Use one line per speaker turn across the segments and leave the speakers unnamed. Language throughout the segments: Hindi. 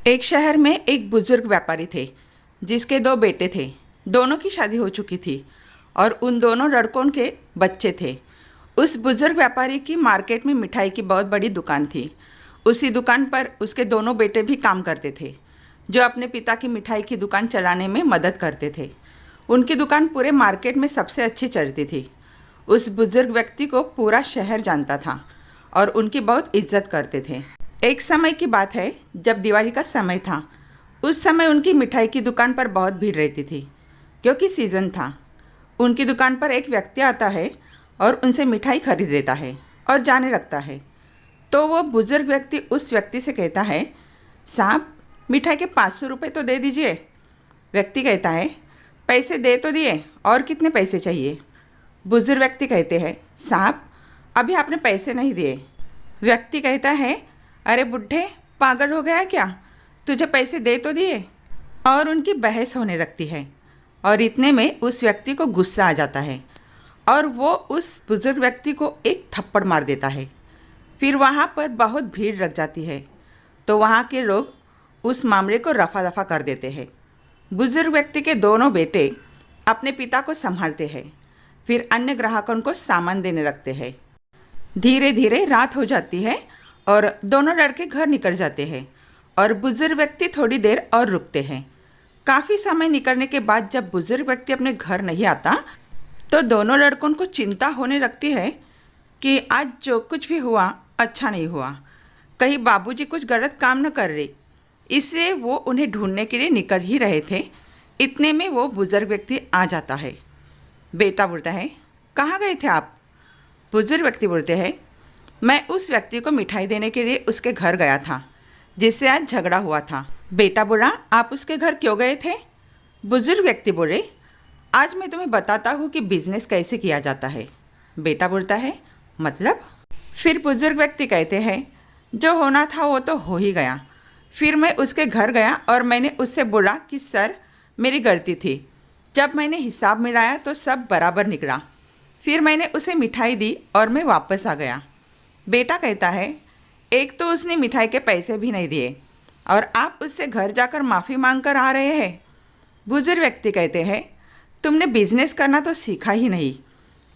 एक शहर में एक बुजुर्ग व्यापारी थे जिसके दो बेटे थे। दोनों की शादी हो चुकी थी और उन दोनों लड़कों के बच्चे थे। उस बुजुर्ग व्यापारी की मार्केट में मिठाई की बहुत बड़ी दुकान थी। उसी दुकान पर उसके दोनों बेटे भी काम करते थे जो अपने पिता की मिठाई की दुकान चलाने में मदद करते थे। उनकी दुकान पूरे मार्केट में सबसे अच्छी चलती थी। उस बुजुर्ग व्यक्ति को पूरा शहर जानता था और उनकी बहुत इज्जत करते थे। एक समय की बात है जब दिवाली का समय था। उस समय उनकी मिठाई की दुकान पर बहुत भीड़ रहती थी क्योंकि सीज़न था। उनकी दुकान पर एक व्यक्ति आता है और उनसे मिठाई खरीद लेता है और जाने लगता है। तो वो बुज़ुर्ग व्यक्ति उस व्यक्ति से कहता है, साहब मिठाई के 500 रुपये तो दे दीजिए। व्यक्ति कहता है, पैसे दे तो दिए, और कितने पैसे चाहिए? बुज़ुर्ग व्यक्ति कहते हैं, साहब अभी आपने पैसे नहीं दिए। व्यक्ति कहता है, अरे बुढ़े पागल हो गया क्या, तुझे पैसे दे तो दिए। और उनकी बहस होने लगती है और इतने में उस व्यक्ति को गुस्सा आ जाता है और वो उस बुज़ुर्ग व्यक्ति को एक थप्पड़ मार देता है। फिर वहाँ पर बहुत भीड़ लग जाती है तो वहाँ के लोग उस मामले को रफा दफा कर देते हैं। बुज़ुर्ग व्यक्ति के दोनों बेटे अपने पिता को संभालते हैं, फिर अन्य ग्राहकों को सामान देने लगते हैं। धीरे धीरे रात हो जाती है और दोनों लड़के घर निकल जाते हैं और बुज़ुर्ग व्यक्ति थोड़ी देर और रुकते हैं। काफ़ी समय निकलने के बाद जब बुज़ुर्ग व्यक्ति अपने घर नहीं आता तो दोनों लड़कों को चिंता होने लगती है कि आज जो कुछ भी हुआ अच्छा नहीं हुआ, कहीं बाबूजी कुछ गलत काम न कर रहे। इसलिए वो उन्हें ढूंढने के लिए निकल ही रहे थे। इतने में वो बुज़ुर्ग व्यक्ति आ जाता है। बेटा बोलता है, कहाँ गए थे आप? बुज़ुर्ग व्यक्ति बोलते हैं, मैं उस व्यक्ति को मिठाई देने के लिए उसके घर गया था जिससे आज झगड़ा हुआ था। बेटा बोला, आप उसके घर क्यों गए थे? बुज़ुर्ग व्यक्ति बोले, आज मैं तुम्हें बताता हूँ कि बिज़नेस कैसे किया जाता है। बेटा बोलता है, मतलब? फिर बुज़ुर्ग व्यक्ति कहते हैं, जो होना था वो तो हो ही गया। फिर मैं उसके घर गया और मैंने उससे बोला कि सर मेरी गलती थी। जब मैंने हिसाब मिलाया तो सब बराबर निकला। फिर मैंने उसे मिठाई दी और मैं वापस आ गया। बेटा कहता है, एक तो उसने मिठाई के पैसे भी नहीं दिए और आप उससे घर जाकर माफ़ी मांग कर आ रहे हैं। बुजुर्ग व्यक्ति कहते हैं, तुमने बिजनेस करना तो सीखा ही नहीं।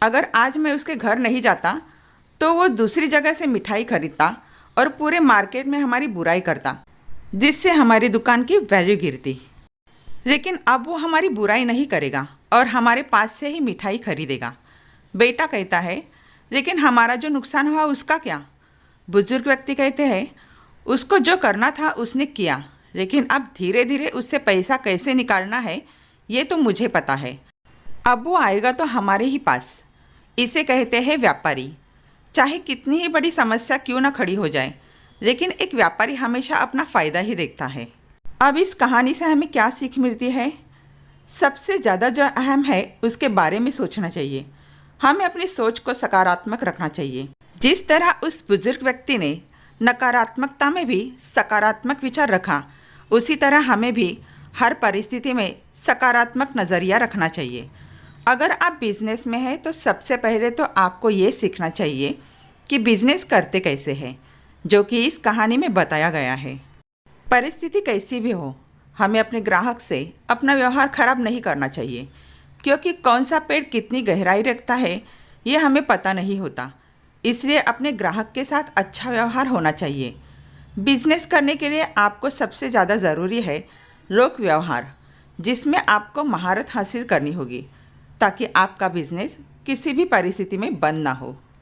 अगर आज मैं उसके घर नहीं जाता तो वो दूसरी जगह से मिठाई खरीदता और पूरे मार्केट में हमारी बुराई करता, जिससे हमारी दुकान की वैल्यू गिरती। लेकिन अब वो हमारी बुराई नहीं करेगा और हमारे पास से ही मिठाई खरीदेगा। बेटा कहता है, लेकिन हमारा जो नुकसान हुआ उसका क्या? बुजुर्ग व्यक्ति कहते हैं, उसको जो करना था उसने किया, लेकिन अब धीरे धीरे उससे पैसा कैसे निकालना है ये तो मुझे पता है। अब वो आएगा तो हमारे ही पास। इसे कहते हैं व्यापारी। चाहे कितनी ही बड़ी समस्या क्यों ना खड़ी हो जाए, लेकिन एक व्यापारी हमेशा अपना फ़ायदा ही देखता है। अब इस कहानी से हमें क्या सीख मिलती है? सबसे ज़्यादा जो अहम है उसके बारे में सोचना चाहिए। हमें अपनी सोच को सकारात्मक रखना चाहिए। जिस तरह उस बुजुर्ग व्यक्ति ने नकारात्मकता में भी सकारात्मक विचार रखा, उसी तरह हमें भी हर परिस्थिति में सकारात्मक नज़रिया रखना चाहिए। अगर आप बिज़नेस में हैं तो सबसे पहले तो आपको ये सीखना चाहिए कि बिज़नेस करते कैसे हैं, जो कि इस कहानी में बताया गया है। परिस्थिति कैसी भी हो, हमें अपने ग्राहक से अपना व्यवहार खराब नहीं करना चाहिए, क्योंकि कौन सा पेड़ कितनी गहराई रखता है ये हमें पता नहीं होता। इसलिए अपने ग्राहक के साथ अच्छा व्यवहार होना चाहिए। बिजनेस करने के लिए आपको सबसे ज़्यादा ज़रूरी है लोक व्यवहार, जिसमें आपको महारत हासिल करनी होगी ताकि आपका बिजनेस किसी भी परिस्थिति में बंद ना हो।